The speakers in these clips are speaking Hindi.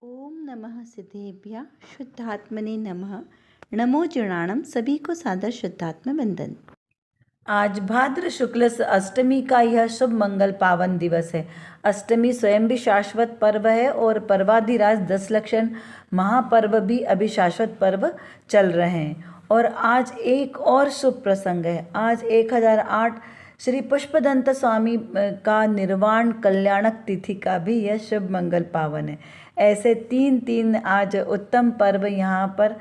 ओम नमः सिद्धेभ्यः शुद्धात्मने नमः। नमो जीर्णाणम। सभी को सादर शुद्धात्म वंदन। आज भाद्र शुक्ल अष्टमी का यह शुभ मंगल पावन दिवस है। अष्टमी स्वयं भी शाश्वत पर्व है और पर्वाधिराज 10 लक्षण महापर्व भी अभी शाश्वत पर्व चल रहे हैं। और आज एक और शुभ प्रसंग है। आज 1008 श्री पुष्पदंत स्वामी का निर्वाण कल्याणक तिथि का भी यह शुभ मंगल पावन है। ऐसे तीन आज उत्तम पर्व यहाँ पर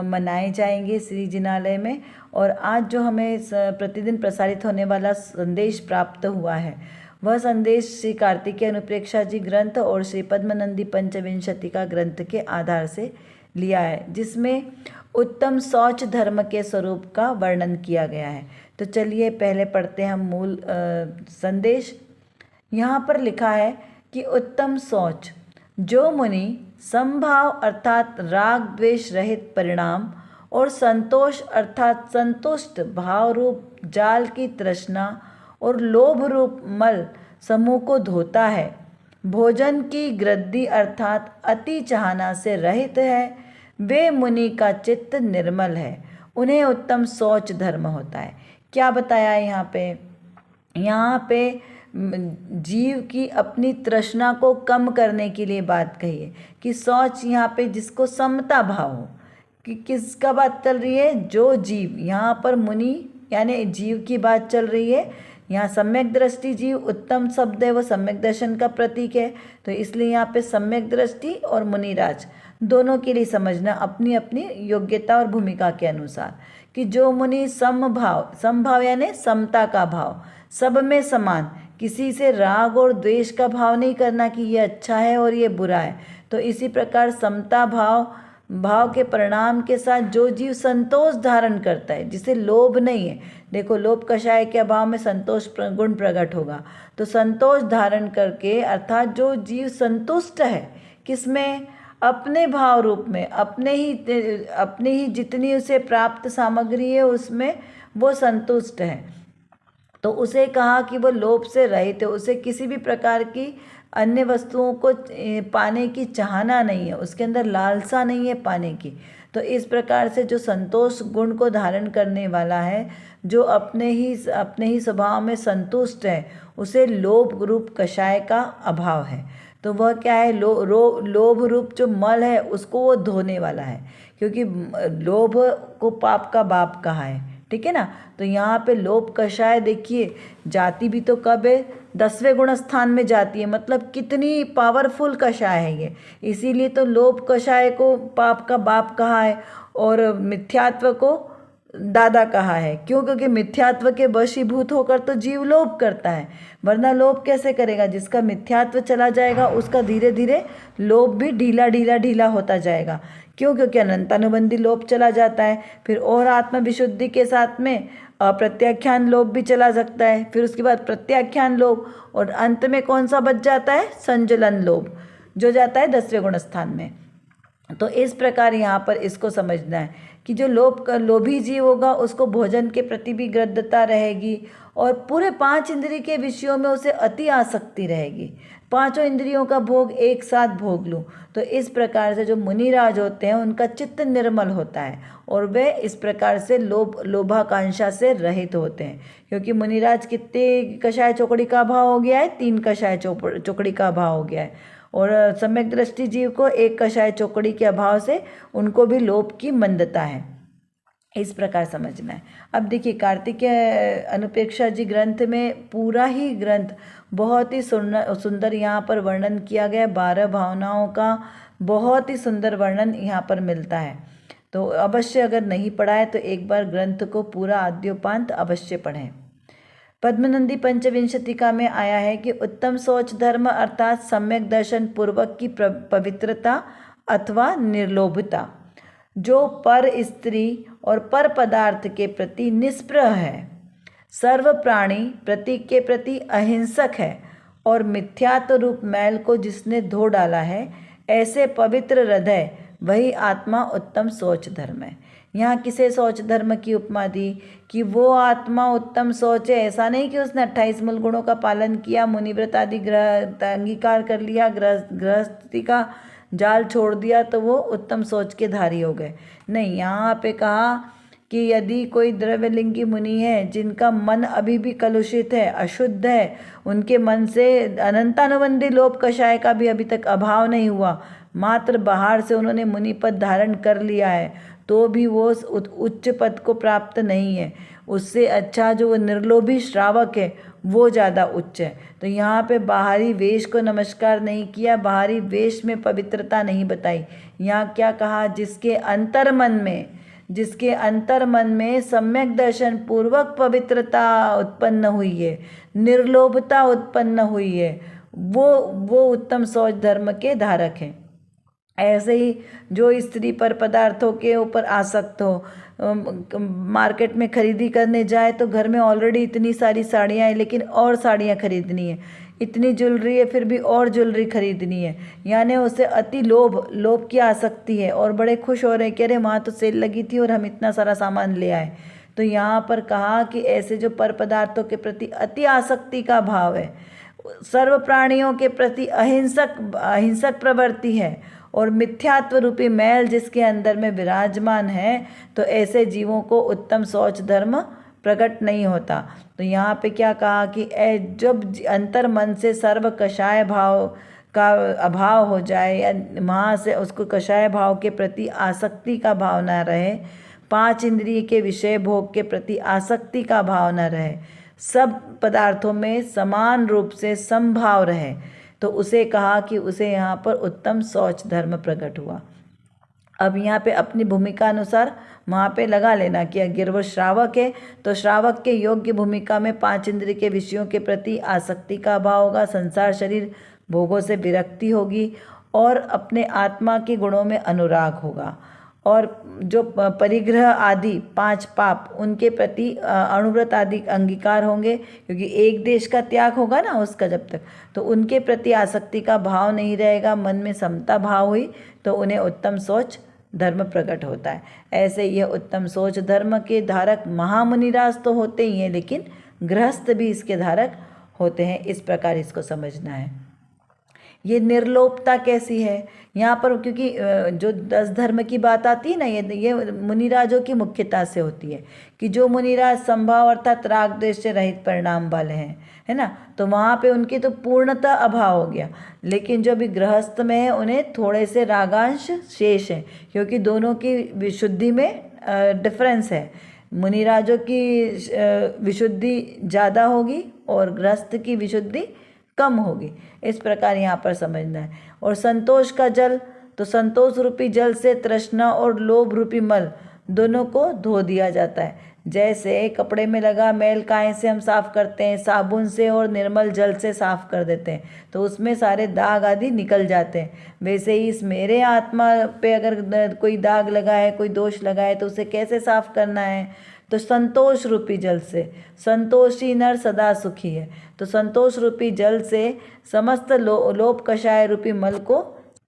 मनाए जाएंगे श्री जिनालय में। और आज जो हमें प्रतिदिन प्रसारित होने वाला संदेश प्राप्त हुआ है वह संदेश श्री कार्तिकेय अनुप्रेक्षा जी ग्रंथ और श्री पद्मनंदी पंचविंशति का ग्रंथ के आधार से लिया है, जिसमें उत्तम शौच धर्म के स्वरूप का वर्णन किया गया है। तो चलिए पहले पढ़ते हैं हम मूल संदेश। यहाँ पर लिखा है कि उत्तम शौच, जो मुनि समभाव अर्थात राग द्वेष रहित परिणाम और संतोष अर्थात संतुष्ट भाव रूप जाल की तृष्णा और लोभ रूप मल समूह को धोता है, भोजन की गृद्धि अर्थात अति चाहना से रहित है, वे मुनि का चित्त निर्मल है, उन्हें उत्तम शौच धर्म होता है। क्या बताया यहाँ पे जीव की अपनी तृष्णा को कम करने के लिए बात कही है कि शौच यहाँ पे जिसको समता भाव हो। कि किसका बात चल रही है? जो जीव, यहाँ पर मुनि यानी जीव की बात चल रही है। यहाँ सम्यक दृष्टि जीव उत्तम शब्द है, वो सम्यक दर्शन का प्रतीक है। तो इसलिए यहाँ पे सम्यक दृष्टि और मुनिराज दोनों के लिए समझना अपनी अपनी योग्यता और भूमिका के अनुसार कि जो मुनि समभाव यानी समता का भाव, सब में समान, किसी से राग और द्वेष का भाव नहीं करना कि ये अच्छा है और ये बुरा है। तो इसी प्रकार समता भाव के परिणाम के साथ जो जीव संतोष धारण करता है, जिसे लोभ नहीं है। देखो, लोभ कषाय के अभाव में संतोष गुण प्रकट होगा। तो संतोष धारण करके अर्थात जो जीव संतुष्ट है किसमें? अपने भाव रूप में, अपने ही जितनी उसे प्राप्त सामग्री है उसमें वो संतुष्ट है। तो उसे कहा कि वो लोभ से रहित है, उसे किसी भी प्रकार की अन्य वस्तुओं को पाने की चाहना नहीं है, उसके अंदर लालसा नहीं है पाने की। तो इस प्रकार से जो संतोष गुण को धारण करने वाला है, जो अपने ही स्वभाव में संतुष्ट है, उसे लोभ रूप कषाय का अभाव है। तो वह क्या है? लोभ रूप जो मल है उसको वो धोने वाला है, क्योंकि लोभ को पाप का बाप कहा है। ठीक है ना? तो यहाँ पे लोभ कषाय देखिए, जाति भी तो कब है? 10वें गुण स्थान में जाती है, मतलब कितनी पावरफुल कषाय है ये। इसीलिए तो लोभ कषाय को पाप का बाप कहा है और मिथ्यात्व को दादा कहा है। क्यों? क्योंकि मिथ्यात्व के वशीभूत होकर तो जीव लोभ करता है, वरना लोभ कैसे करेगा? जिसका मिथ्यात्व चला जाएगा उसका धीरे धीरे लोभ भी ढीला होता जाएगा। क्यों? क्योंकि अनंतानुबंधी लोभ चला जाता है। फिर और आत्मविशुद्धि के साथ में अप्रत्याख्यान लोभ भी चला सकता है, फिर उसके बाद प्रत्याख्यान लोभ, और अंत में कौन सा बच जाता है? संजलन लोभ, जो जाता है 10वें गुण स्थान में। तो इस प्रकार यहाँ पर इसको समझना है कि जो लोभी जीव होगा उसको भोजन के प्रति भी ग्रद्धता रहेगी और पूरे 5 इंद्रिय के विषयों में उसे अति आसक्ति रहेगी। 5 इंद्रियों का भोग एक साथ भोग लूँ। तो इस प्रकार से जो मुनिराज होते हैं उनका चित्त निर्मल होता है और वे इस प्रकार से लोभाकांक्षा से रहित होते हैं। क्योंकि मुनिराज कितने कषाय चौकड़ी का भाव हो गया है? 3 कषाय चौकड़ी का भाव हो गया है। और सम्यक दृष्टि जीव को 1 कषाय चौकड़ी के अभाव से उनको भी लोभ की मंदता है। इस प्रकार समझना है। अब देखिए, कार्तिकेय अनुप्रेक्षा जी ग्रंथ में पूरा ही ग्रंथ बहुत ही सुंदर यहाँ पर वर्णन किया गया। 12 भावनाओं का बहुत ही सुंदर वर्णन यहाँ पर मिलता है। तो अवश्य अगर नहीं पढ़ा है तो एक बार ग्रंथ को पूरा आद्योपांत अवश्य पढ़ें। पद्मनंदी पंचविंशतिका में आया है कि उत्तम शौच धर्म अर्थात सम्यक दर्शन पूर्वक की पवित्रता अथवा निर्लोभता, जो पर स्त्री और पर पदार्थ के प्रति निष्प्रह है, सर्व प्राणी प्रतीक के प्रति अहिंसक है और मिथ्यात्व रूप मैल को जिसने धो डाला है, ऐसे पवित्र हृदय वही आत्मा उत्तम शौच धर्म है। यहाँ किसे शौच धर्म की उपमा दी कि वो आत्मा उत्तम शौच है। ऐसा नहीं कि उसने 28 मूल गुणों का पालन किया, मुनिव्रत आदि अंगीकार कर लिया, गृहस्थी का जाल छोड़ दिया तो वो उत्तम सोच के धारी हो गए। नहीं, यहाँ पे कहा कि यदि कोई द्रव्यलिंगी मुनि है जिनका मन अभी भी कलुषित है, अशुद्ध है, उनके मन से अनंतानुबंधी लोभ कषाय का भी अभी तक अभाव नहीं हुआ, मात्र बाहर से उन्होंने मुनि पद धारण कर लिया है, तो भी वो उच्च पद को प्राप्त नहीं है। उससे अच्छा जो निर्लोभी श्रावक है वो ज़्यादा उच्च है। तो यहाँ पे बाहरी वेश को नमस्कार नहीं किया, बाहरी वेश में पवित्रता नहीं बताई। यहाँ क्या कहा, जिसके अंतर मन में सम्यक दर्शन पूर्वक पवित्रता उत्पन्न हुई है, निर्लोभता उत्पन्न हुई है, वो उत्तम सोच धर्म के धारक हैं। ऐसे ही जो स्त्री पर पदार्थों के ऊपर आसक्त हो, मार्केट में खरीदी करने जाए तो घर में ऑलरेडी इतनी सारी साड़ियाँ हैं लेकिन और साड़ियाँ खरीदनी है, इतनी ज्वेलरी है फिर भी और ज्वेलरी खरीदनी है, यानी उसे अति लोभ की आसक्ति है और बड़े खुश हो रहे हैं कि अरे वहाँ तो सेल लगी थी और हम इतना सारा सामान ले आए। तो यहाँ पर कहा कि ऐसे जो पर पदार्थों के प्रति अति आसक्ति का भाव है, सर्व प्राणियों के प्रति अहिंसक प्रवृत्ति है और मिथ्यात्व रूपी मैल जिसके अंदर में विराजमान है, तो ऐसे जीवों को उत्तम शौच धर्म प्रकट नहीं होता। तो यहाँ पे क्या कहा कि जब अंतर मन से सर्व कषाय भाव का अभाव हो जाए या वहाँ से उसको कषाय भाव के प्रति आसक्ति का भाव न रहे, 5 इंद्रिय के विषय भोग के प्रति आसक्ति का भाव न रहे, सब पदार्थों में समान रूप से समभाव रहे, तो उसे कहा कि उसे यहाँ पर उत्तम शौच धर्म प्रकट हुआ। अब यहाँ पे अपनी भूमिका अनुसार वहाँ पे लगा लेना कि अगर वो श्रावक है तो श्रावक के योग्य भूमिका में 5 इंद्रिय के विषयों के प्रति आसक्ति का अभाव होगा, संसार शरीर भोगों से विरक्ति होगी और अपने आत्मा के गुणों में अनुराग होगा, और जो परिग्रह आदि 5 पाप उनके प्रति अणुव्रत आदि अंगीकार होंगे, क्योंकि एक देश का त्याग होगा ना उसका जब तक, तो उनके प्रति आसक्ति का भाव नहीं रहेगा, मन में समता भाव हुई तो उन्हें उत्तम सोच धर्म प्रकट होता है। ऐसे ये उत्तम सोच धर्म के धारक महामुनिराज तो होते ही हैं, लेकिन गृहस्थ भी इसके धारक होते हैं। इस प्रकार इसको समझना है। ये निर्लोभता कैसी है यहाँ पर, क्योंकि जो 10 धर्म की बात आती है ना, ये मुनिराजों की मुख्यता से होती है कि जो मुनिराज संभाव अर्थात राग द्वेष से रहित परिणाम वाले हैं, है ना, तो वहाँ पे उनकी तो पूर्णतः अभाव हो गया। लेकिन जो भी गृहस्थ में है उन्हें थोड़े से रागांश शेष हैं, क्योंकि दोनों की विशुद्धि में डिफरेंस है। मुनिराजों की विशुद्धि ज़्यादा होगी और गृहस्थ की विशुद्धि कम होगी। इस प्रकार यहाँ पर समझना है। और संतोष का जल, तो संतोष रूपी जल से तृष्णा और लोभ रूपी मल दोनों को धो दिया जाता है। जैसे कपड़े में लगा मैल काहे से हम साफ़ करते हैं, साबुन से और निर्मल जल से साफ़ कर देते हैं तो उसमें सारे दाग आदि निकल जाते हैं, वैसे ही इस मेरे आत्मा पे अगर कोई दाग लगा है, कोई दोष लगा है, तो उसे कैसे साफ़ करना है, तो संतोष रूपी जल से। संतोषी नर सदा सुखी है, तो संतोष रूपी जल से समस्त लोभ कषाय रूपी मल को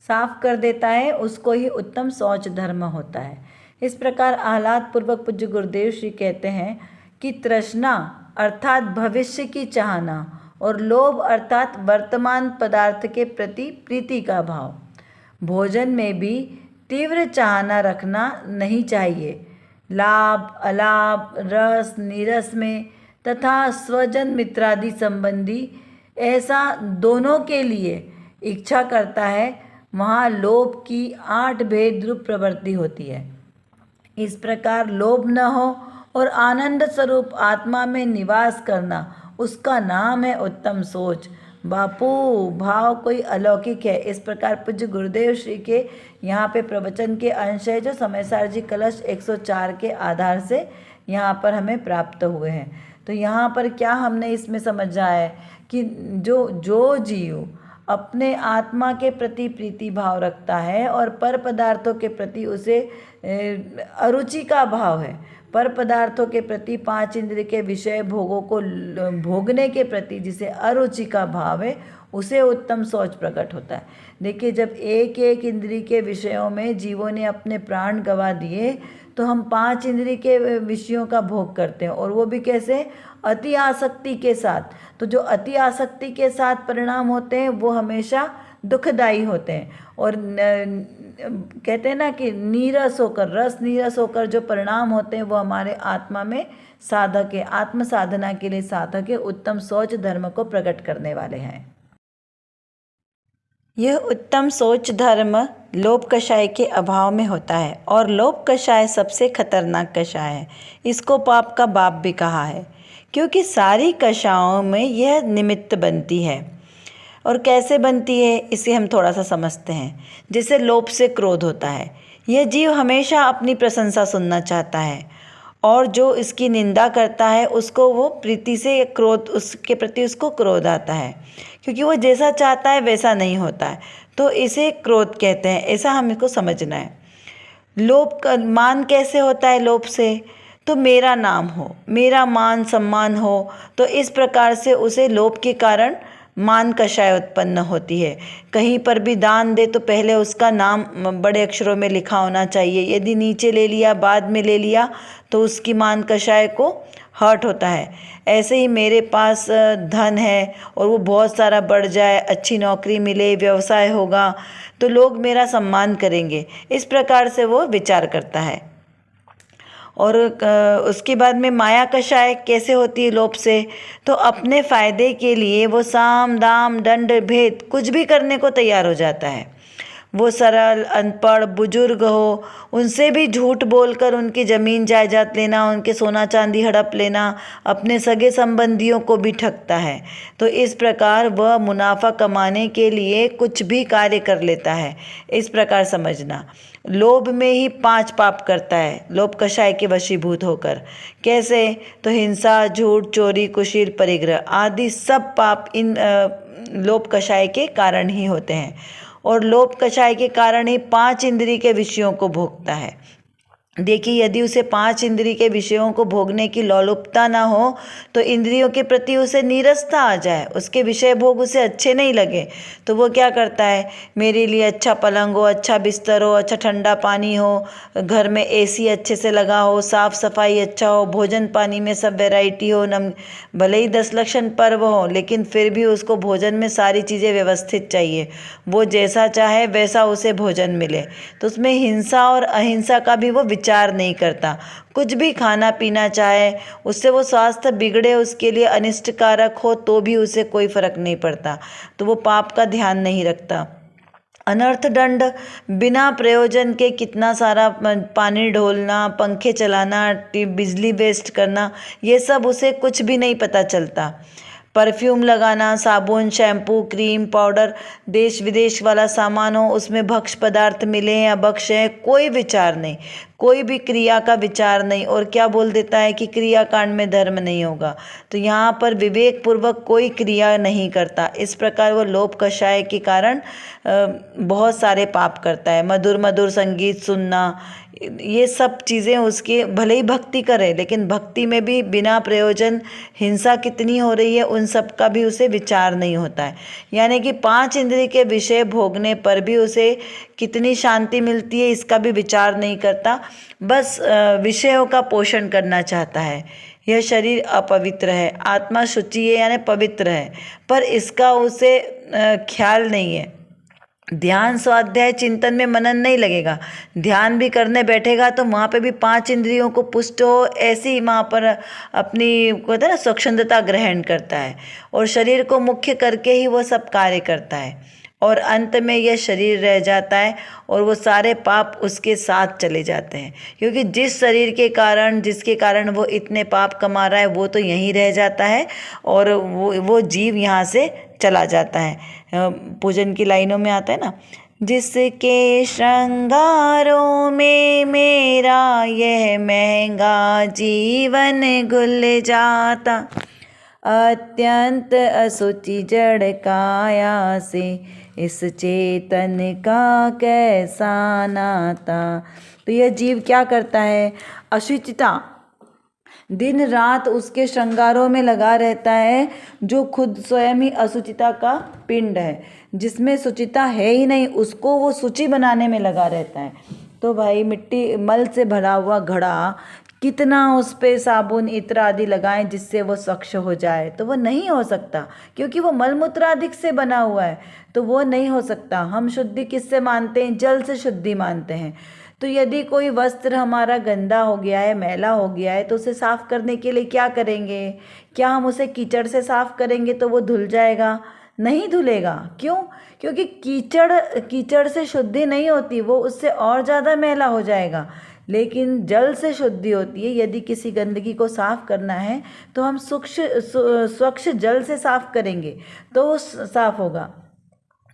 साफ कर देता है, उसको ही उत्तम शौच धर्म होता है। इस प्रकार आह्लाद पूर्वक पूज्य गुरुदेव श्री कहते हैं कि तृष्णा अर्थात भविष्य की चाहना और लोभ अर्थात वर्तमान पदार्थ के प्रति प्रीति का भाव, भोजन में भी तीव्र चाहना रखना नहीं चाहिए। लाभ अलाभ रस नीरस में तथा स्वजन मित्रादि संबंधी ऐसा दोनों के लिए इच्छा करता है, वहाँ लोभ की 8 भेद रूप प्रवृत्ति होती है। इस प्रकार लोभ न हो और आनंद स्वरूप आत्मा में निवास करना, उसका नाम है उत्तम सोच। बापू भाव कोई अलौकिक है। इस प्रकार पूज्य गुरुदेव श्री के यहाँ पे प्रवचन के अंश है जो समयसार जी कलश 104 के आधार से यहाँ पर हमें प्राप्त हुए हैं। तो यहाँ पर क्या हमने इसमें समझा है कि जो जीव अपने आत्मा के प्रति प्रीति भाव रखता है और पर पदार्थों के प्रति उसे अरुचि का भाव है, पर पदार्थों के प्रति 5 इंद्रिय के विषय भोगों को भोगने के प्रति जिसे अरुचि का भाव है, उसे उत्तम शौच प्रकट होता है। देखिए, जब एक एक इंद्रिय के विषयों में जीवों ने अपने प्राण गंवा दिए तो हम 5 इंद्रिय के विषयों का भोग करते हैं, और वो भी कैसे, अति आसक्ति के साथ। तो जो अति आसक्ति के साथ परिणाम होते हैं वो हमेशा दुखदाई होते हैं। और कहते हैं ना कि नीरस होकर, रस नीरस होकर जो परिणाम होते हैं वो हमारे आत्मा में साधक है, आत्म साधना के लिए साधक है, उत्तम सोच धर्म को प्रकट करने वाले हैं। यह उत्तम सोच धर्म लोभ कषाय के अभाव में होता है, और लोभ कषाय सबसे खतरनाक कषाय है। इसको पाप का बाप भी कहा है, क्योंकि सारी कषायों में यह निमित्त बनती है। और कैसे बनती है इसे हम थोड़ा सा समझते हैं। जैसे लोभ से क्रोध होता है, यह जीव हमेशा अपनी प्रशंसा सुनना चाहता है, और जो इसकी निंदा करता है उसको वो प्रीति से क्रोध, उसके प्रति उसको क्रोध आता है, क्योंकि वो जैसा चाहता है वैसा नहीं होता है, तो इसे क्रोध कहते हैं। ऐसा हमको समझना है। लोभ का मान कैसे होता है? लोभ से तो मेरा नाम हो, मेरा मान सम्मान हो, तो इस प्रकार से उसे लोभ के कारण मान कषाय उत्पन्न होती है। कहीं पर भी दान दे तो पहले उसका नाम बड़े अक्षरों में लिखा होना चाहिए। यदि नीचे ले लिया, बाद में ले लिया, तो उसकी मान कषाय को हर्ट होता है। ऐसे ही मेरे पास धन है और वो बहुत सारा बढ़ जाए, अच्छी नौकरी मिले, व्यवसाय होगा, तो लोग मेरा सम्मान करेंगे, इस प्रकार से वो विचार करता है। और उसके बाद में माया कषाय कैसे होती है? लोभ से तो अपने फायदे के लिए वो साम दाम दंड भेद कुछ भी करने को तैयार हो जाता है। वो सरल, अनपढ़, बुजुर्ग हो, उनसे भी झूठ बोलकर उनकी ज़मीन जायदाद लेना, उनके सोना चांदी हड़प लेना, अपने सगे संबंधियों को भी ठगता है। तो इस प्रकार वह मुनाफा कमाने के लिए कुछ भी कार्य कर लेता है। इस प्रकार समझना। लोभ में ही 5 पाप करता है, लोभ कषाय के वशीभूत होकर। कैसे? तो हिंसा, झूठ, चोरी, कुशील, परिग्रह आदि सब पाप इन लोभ कषाय के कारण ही होते हैं। और लोभ कषाय के कारण ही 5 इंद्रिय के विषयों को भोगता है। देखिए, यदि उसे 5 इंद्रिय के विषयों को भोगने की लोलुपता ना हो, तो इंद्रियों के प्रति उसे नीरसता आ जाए, उसके विषय भोग उसे अच्छे नहीं लगे, तो वो क्या करता है? मेरे लिए अच्छा पलंग हो, अच्छा बिस्तर हो, अच्छा ठंडा पानी हो, घर में एसी अच्छे से लगा हो, साफ सफाई अच्छा हो, भोजन पानी में सब वैरायटी हो, भले ही 10 लक्षण पर्व हो, लेकिन फिर भी उसको भोजन में सारी चीज़ें व्यवस्थित चाहिए। वो जैसा चाहे वैसा उसे भोजन मिले। तो उसमें हिंसा और अहिंसा का भी वो विचार नहीं करता। कुछ भी खाना पीना चाहे, उससे वो स्वास्थ्य बिगड़े, उसके लिए अनिष्टकारक हो, तो भी उसे कोई फर्क नहीं पड़ता। तो वो पाप का ध्यान नहीं रखता। अनर्थ दंड, बिना प्रयोजन के कितना सारा पानी ढोलना, पंखे चलाना, बिजली वेस्ट करना, ये सब उसे कुछ भी नहीं पता चलता। परफ्यूम लगाना, साबुन, शैम्पू, क्रीम, पाउडर, देश विदेश वाला सामान हो, उसमें भक्ष्य पदार्थ मिले या भक्ष्य है, कोई विचार नहीं, कोई भी क्रिया का विचार नहीं। और क्या बोल देता है कि क्रिया कांड में धर्म नहीं होगा। तो यहाँ पर विवेक पूर्वक कोई क्रिया नहीं करता। इस प्रकार वो लोभ कषाय के कारण बहुत सारे पाप करता है। मधुर मधुर संगीत सुनना, ये सब चीज़ें उसके, भले ही भक्ति करे, लेकिन भक्ति में भी बिना प्रयोजन हिंसा कितनी हो रही है, उन सब का भी उसे विचार नहीं होता है। यानी कि 5 इंद्रिय के विषय भोगने पर भी उसे कितनी शांति मिलती है, इसका भी विचार नहीं करता। बस विषयों का पोषण करना चाहता है। यह शरीर अपवित्र है, आत्मा शुचि है यानी पवित्र है, पर इसका उसे ख्याल नहीं है। ध्यान, स्वाध्याय, चिंतन में मनन नहीं लगेगा। ध्यान भी करने बैठेगा तो वहाँ पे भी 5 इंद्रियों को पुष्ट हो, ऐसे ही वहाँ पर अपनी कहते हैं ना स्वच्छंदता ग्रहण करता है, और शरीर को मुख्य करके ही वो सब कार्य करता है। और अंत में यह शरीर रह जाता है और वो सारे पाप उसके साथ चले जाते हैं, क्योंकि जिस शरीर के कारण, जिसके कारण वो इतने पाप कमा रहा है, वो तो यहीं रह जाता है और वो जीव यहाँ से चला जाता है। पूजन की लाइनों में आता है ना, जिसके श्रृंगारों में मेरा यह महंगा जीवन घुल जाता, अत्यंत असुचि जड़ काया से इस चेतन का कैसा नाता। तो यह जीव क्या करता है? अशुचिता दिन रात उसके श्रृंगारों में लगा रहता है, जो खुद स्वयं ही असुचिता का पिंड है, जिसमें सुचिता है ही नहीं, उसको वो सूची बनाने में लगा रहता है। तो भाई, मिट्टी मल से भरा हुआ घड़ा कितना उस पे साबुन इत्र आदि लगाएं जिससे वो स्वच्छ हो जाए, तो वो नहीं हो सकता, क्योंकि वो मलमूत्र आदि से बना हुआ है, तो वो नहीं हो सकता। हम शुद्धि किससे मानते हैं? जल से शुद्धि मानते हैं। तो यदि कोई वस्त्र हमारा गंदा हो गया है, मैला हो गया है, तो उसे साफ करने के लिए क्या करेंगे? क्या हम उसे कीचड़ से साफ करेंगे तो वो धुल जाएगा? नहीं धुलेगा। क्यों? क्योंकि कीचड़ से शुद्धि नहीं होती, वो उससे और ज़्यादा मैला हो जाएगा। लेकिन जल से शुद्धि होती है। यदि किसी गंदगी को साफ करना है तो हम स्वच्छ जल से साफ करेंगे तो वो साफ होगा।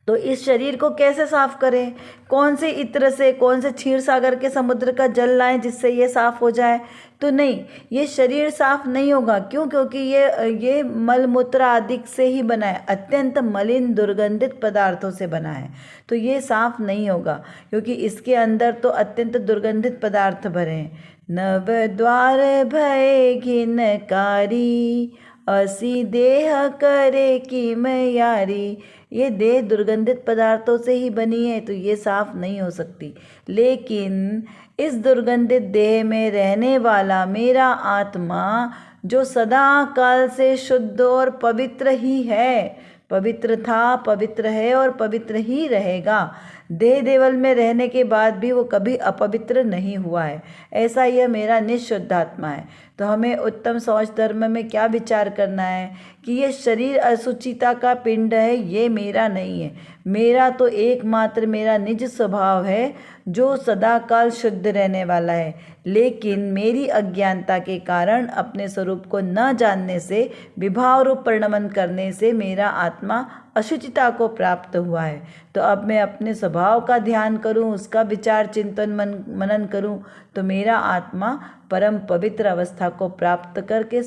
तो इस शरीर को कैसे साफ करें? कौन से इत्र से, कौन से क्षीर सागर के समुद्र का जल लाएं जिससे ये साफ हो जाए? तो नहीं, ये शरीर साफ नहीं होगा। क्यों? क्योंकि ये मल मूत्र आदि से ही बना है, अत्यंत मलिन दुर्गंधित पदार्थों से बना है, तो ये साफ नहीं होगा, क्योंकि इसके अंदर तो अत्यंत दुर्गंधित पदार्थ भरे हैं। नव द्वार भय घिनकारी, असी देह करे की मैयारी। ये देह दुर्गंधित पदार्थों से ही बनी है, तो ये साफ नहीं हो सकती। लेकिन इस दुर्गंधित देह में रहने वाला मेरा आत्मा, जो सदा काल से शुद्ध और पवित्र ही है, पवित्र था, पवित्र है और पवित्र ही रहेगा। देह देवल में रहने के बाद भी वो कभी अपवित्र नहीं हुआ है। ऐसा यह मेरा निःशुद्ध आत्मा है। तो हमें उत्तम शौच धर्म में क्या विचार करना है कि ये शरीर असुचिता का पिंड है, ये मेरा नहीं है। मेरा तो एकमात्र मेरा निज स्वभाव है जो सदाकाल शुद्ध रहने वाला है। लेकिन मेरी अज्ञानता के कारण, अपने स्वरूप को न जानने से, विभाव रूप परिणमन करने से मेरा आत्मा अशुचिता को प्राप्त हुआ है। तो अब मैं अपने स्वभाव का ध्यान करूं, उसका विचार चिंतन मनन करूं, तो मेरा आत्मा परम पवित्र अवस्था को प्राप्त करके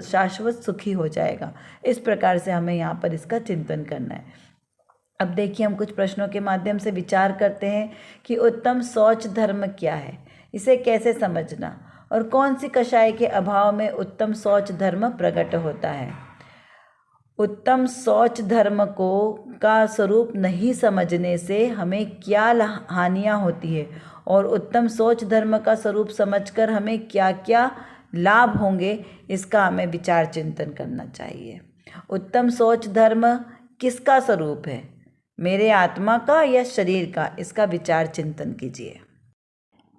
शाश्वत सुखी हो जाएगा। इस प्रकार से हमें यहाँ पर इसका चिंतन करना है। अब देखिए, हम कुछ प्रश्नों के माध्यम से विचार करते हैं कि उत्तम शौच धर्म क्या है, इसे कैसे समझना, और कौन सी कषाय के अभाव में उत्तम शौच धर्म प्रकट होता है। उत्तम शौच धर्म का स्वरूप नहीं समझने से हमें क्या हानियाँ होती है, और उत्तम शौच धर्म का स्वरूप समझकर हमें क्या क्या लाभ होंगे, इसका हमें विचार चिंतन करना चाहिए। उत्तम शौच धर्म किसका स्वरूप है? मेरे आत्मा का या शरीर का? इसका विचार चिंतन कीजिए।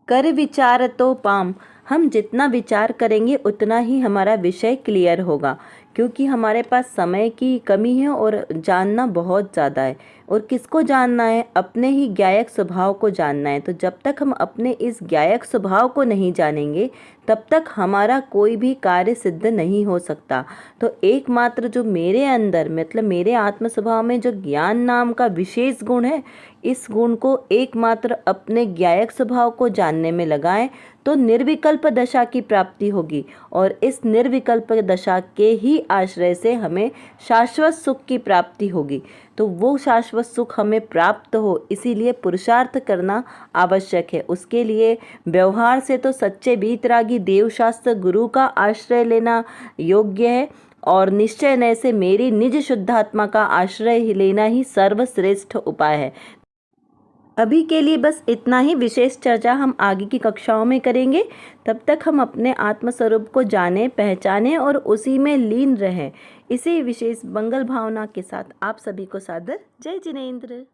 कर विचार तो पाम, हम जितना विचार करेंगे उतना ही हमारा विषय क्लियर होगा, क्योंकि हमारे पास समय की कमी है और जानना बहुत ज़्यादा है। और किसको जानना है? अपने ही ज्ञायक स्वभाव को जानना है। तो जब तक हम अपने इस ज्ञायक स्वभाव को नहीं जानेंगे, तब तक हमारा कोई भी कार्य सिद्ध नहीं हो सकता। तो एकमात्र जो मेरे अंदर, मतलब मेरे आत्म स्वभाव में जो ज्ञान नाम का विशेष गुण है, इस गुण को एकमात्र अपने ज्ञायक स्वभाव को जानने में लगाएं, तो निर्विकल्प दशा की प्राप्ति होगी। और इस निर्विकल्प दशा के ही आश्रय से हमें शाश्वत सुख की प्राप्ति होगी। तो वो शाश्वत सुख हमें प्राप्त हो, इसीलिए पुरुषार्थ करना आवश्यक है। उसके लिए व्यवहार से तो सच्चे वीतरागी देवशास्त्र गुरु का आश्रय लेना योग्य है, और निश्चय नय से मेरी निज शुद्धात्मा का आश्रय लेना ही सर्वश्रेष्ठ उपाय है। अभी के लिए बस इतना ही। विशेष चर्चा हम आगे की कक्षाओं में करेंगे। तब तक हम अपने आत्मस्वरूप को जानें, पहचानें और उसी में लीन रहें। इसी विशेष मंगल भावना के साथ आप सभी को सादर जय जिनेंद्र।